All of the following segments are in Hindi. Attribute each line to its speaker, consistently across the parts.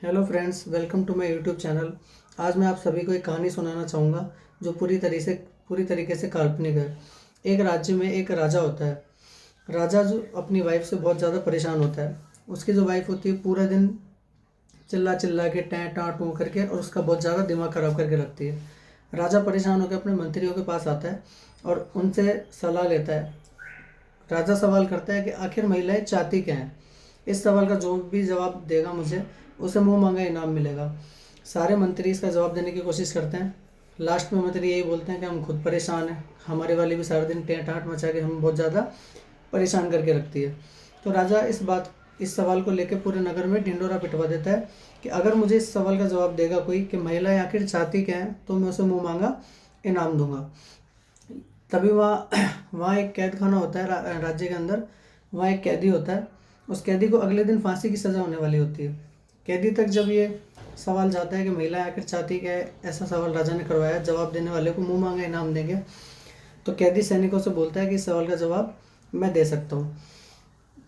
Speaker 1: Hello friends, welcome to my YouTube channel. आज मैं आप सभी को एक कहानी सुनाना चाहूँगा जो पूरी तरीके से काल्पनिक है। एक राज्य में एक राजा होता है। राजा जो अपनी वाइफ से बहुत ज़्यादा परेशान होता है। उसकी जो वाइफ होती है पूरा दिन चिल्ला चिल्ला के टैं टाँ टूँ करके और उसका बहुत ज़्यादा दिमाग ख़राब करके रखती है। राजा परेशान होकर अपने मंत्रियों के पास आता है और उनसे सलाह लेता है। राजा सवाल करता है कि आखिर महिलाएं चाहती क्या हैं। इस सवाल का जो भी जवाब देगा मुझे, उसे मुंह मांगा इनाम मिलेगा। सारे मंत्री इसका जवाब देने की कोशिश करते हैं। लास्ट में मंत्री यही बोलते हैं कि हम खुद परेशान हैं, हमारे वाली भी सारा दिन टें टाट मचा के हम बहुत ज़्यादा परेशान करके रखती है। तो राजा इस सवाल को लेकर पूरे नगर में ढिंडोरा पिटवा देता है कि अगर मुझे इस सवाल का जवाब देगा कोई कि महिलाएं आखिर चाहती क्या हैं, तो मैं उसे मुंह मांगा इनाम दूंगा। तभी वहाँ एक कैद खाना होता है राज्य के अंदर। वहाँ एक कैदी होता है। उस कैदी को अगले दिन फांसी की सज़ा होने वाली होती है। कैदी तक जब ये सवाल जाता है कि महिलाएं आखिर चाहती क्या है, ऐसा सवाल राजा ने करवाया, जवाब देने वाले को मुंह मांगा इनाम देंगे। तो कैदी सैनिकों से बोलता है कि इस सवाल का जवाब मैं दे सकता हूँ।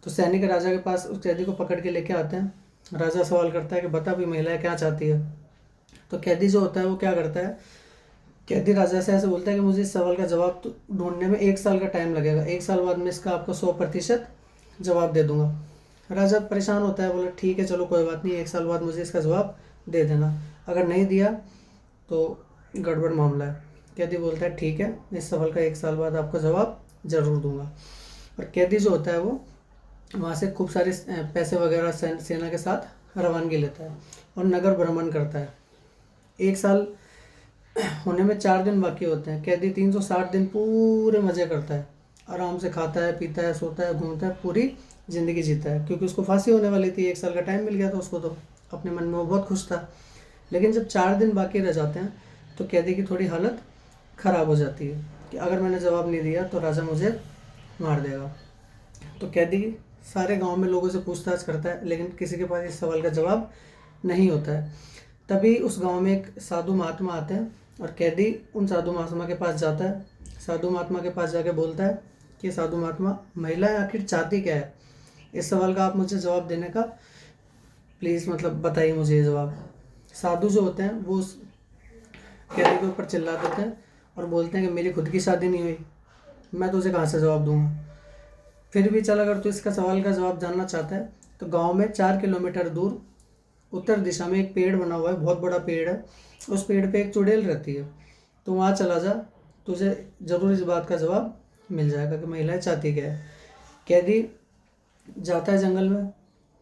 Speaker 1: तो सैनिक राजा के पास उस कैदी को पकड़ के लेके आते हैं। राजा सवाल करता है कि बता भी महिलाएं क्या चाहती है। तो कैदी जो होता है वो क्या करता है, कैदी राजा से ऐसे बोलता है कि मुझे इस सवाल का जवाब ढूंढने में 1 साल का टाइम लगेगा, 1 साल बाद मैं इसका आपको 100% जवाब दे दूंगा। राजा परेशान होता है, बोला ठीक है चलो कोई बात नहीं, 1 साल बाद मुझे इसका जवाब दे देना, अगर नहीं दिया तो गड़बड़ मामला है। कैदी बोलता है ठीक है, इस सवाल का 1 साल बाद आपको जवाब ज़रूर दूंगा। और कैदी जो होता है वो वहाँ से खूब सारे पैसे वगैरह सेना के साथ रवानगी लेता है और नगर भ्रमण करता है। 1 साल होने में 4 दिन बाकी होते हैं। कैदी 360 दिन पूरे मज़े करता है, आराम से खाता है, पीता है, सोता है, घूमता है, पूरी ज़िंदगी जीता है, क्योंकि उसको फांसी होने वाली थी। 1 साल का टाइम मिल गया था उसको, तो अपने मन में वो बहुत खुश था। लेकिन जब 4 दिन बाकी रह जाते हैं तो कैदी की थोड़ी हालत ख़राब हो जाती है कि अगर मैंने जवाब नहीं दिया तो राजा मुझे मार देगा। तो कैदी सारे गांव में लोगों से पूछताछ करता है, लेकिन किसी के पास इस सवाल का जवाब नहीं होता है। तभी उस गांव में एक साधु महात्मा आते हैं और कैदी उन साधु महात्मा के पास जाता है। साधु महात्मा के पास जाके बोलता है कि साधु महात्मा, महिलाएं आखिर चाहती क्या है, इस सवाल का आप मुझे जवाब देने का प्लीज़ मतलब बताइए मुझे ये जवाब। साधु जो होते हैं वो उस कैदी के ऊपर चिल्ला देते हैं और बोलते हैं कि मेरी खुद की शादी नहीं हुई, मैं तुझे कहाँ से जवाब दूंगा। फिर भी चल, अगर तू इसका सवाल का जवाब जानना चाहता है तो गांव में 4 किलोमीटर दूर उत्तर दिशा में एक पेड़ बना हुआ है, बहुत बड़ा पेड़ है। उस पेड़ पे एक चुड़ैल रहती है, तो वहाँ चला जा, तुझे ज़रूर इस बात का जवाब मिल जाएगा कि महिलाएं चाहती क्या है। कैदी जाता है जंगल में,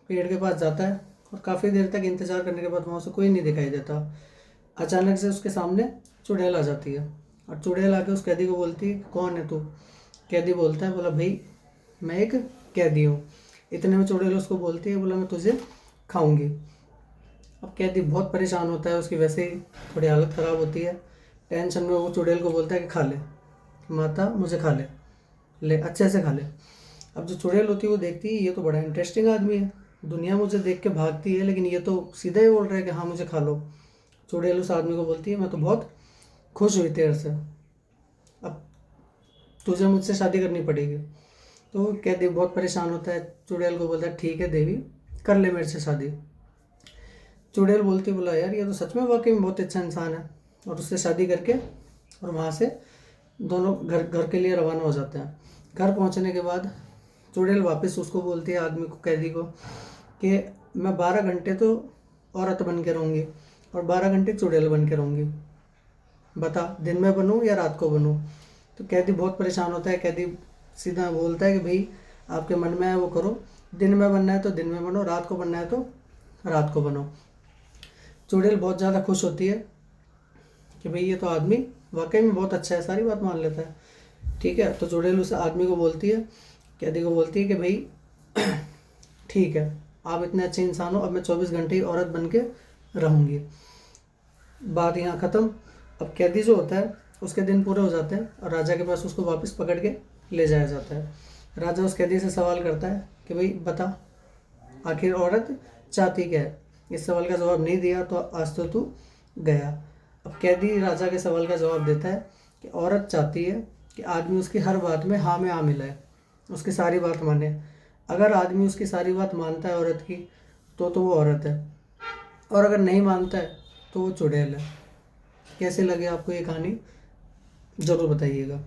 Speaker 1: पेड़ के पास जाता है और काफ़ी देर तक इंतज़ार करने के बाद वहाँ से कोई नहीं दिखाई देता। अचानक से उसके सामने चुड़ैल आ जाती है और चुड़ैल आके उस कैदी को बोलती है कौन है तू। कैदी बोलता है, बोला भाई मैं एक कैदी हूँ। इतने में चुड़ैल उसको बोलती है, बोला मैं तुझे खाऊंगी। अब कैदी बहुत परेशान होता है, उसकी वैसे ही थोड़ी हालत ख़राब होती है। टेंशन में वो चुड़ैल को बोलता है कि खा ले माता, मुझे खा ले, ले अच्छे से खा ले। अब जो चुड़ैल होती है वो देखती है ये तो बड़ा इंटरेस्टिंग आदमी है, दुनिया मुझे देख के भागती है, लेकिन ये तो सीधा ही बोल रहा है कि हाँ मुझे खा लो। चुड़ैल उस आदमी को बोलती है मैं तो बहुत खुश हुई तेरे से, अब तुझे मुझसे शादी करनी पड़ेगी। तो कैदी बहुत परेशान होता है, चुड़ैल को बोलता है ठीक है देवी, कर ले मेरे से शादी। चुड़ैल बोलती, बोला यार ये तो सच में वाकई में बहुत अच्छा इंसान है, और उससे शादी करके और वहाँ से दोनों घर घर के लिए रवाना हो जाते हैं। घर पहुँचने के बाद चुड़ैल वापस उसको बोलती है, आदमी को, कैदी को, कि मैं 12 घंटे तो औरत बन के रहूँगी और 12 घंटे चुड़ैल बन के रहूँगी, बता दिन में बनूँ या रात को बनूँ। तो कैदी बहुत परेशान होता है। कैदी सीधा बोलता है कि भाई आपके मन में है वो करो, दिन में बनना है तो दिन में बनो, रात को बनना है तो रात को बनो। चुड़ैल बहुत ज़्यादा खुश होती है कि भाई ये तो आदमी वाकई में बहुत अच्छा है, सारी बात मान लेता है। ठीक है, तो चुड़ैल उस आदमी को बोलती है, कैदी को बोलती है कि भाई ठीक है, आप इतने अच्छे इंसान हो, अब मैं 24 घंटे ही औरत बन के रहूँगी। बात यहाँ ख़त्म। अब कैदी जो होता है उसके दिन पूरे हो जाते हैं और राजा के पास उसको वापस पकड़ के ले जाया जाता है। राजा उस कैदी से सवाल करता है कि भाई बता आखिर औरत चाहती क्या है। इस सवाल का जवाब नहीं दिया तो आज तो तू गया। अब कैदी राजा के सवाल का जवाब देता है कि औरत चाहती है कि आदमी उसकी हर बात में हाँ में हाँ मिलाए, उसकी सारी बात माने। अगर आदमी उसकी सारी बात मानता है औरत की, तो वो औरत है। और अगर नहीं मानता है तो वो चुड़ैल है। कैसे लगे आपको ये कहानी ज़रूर बताइएगा।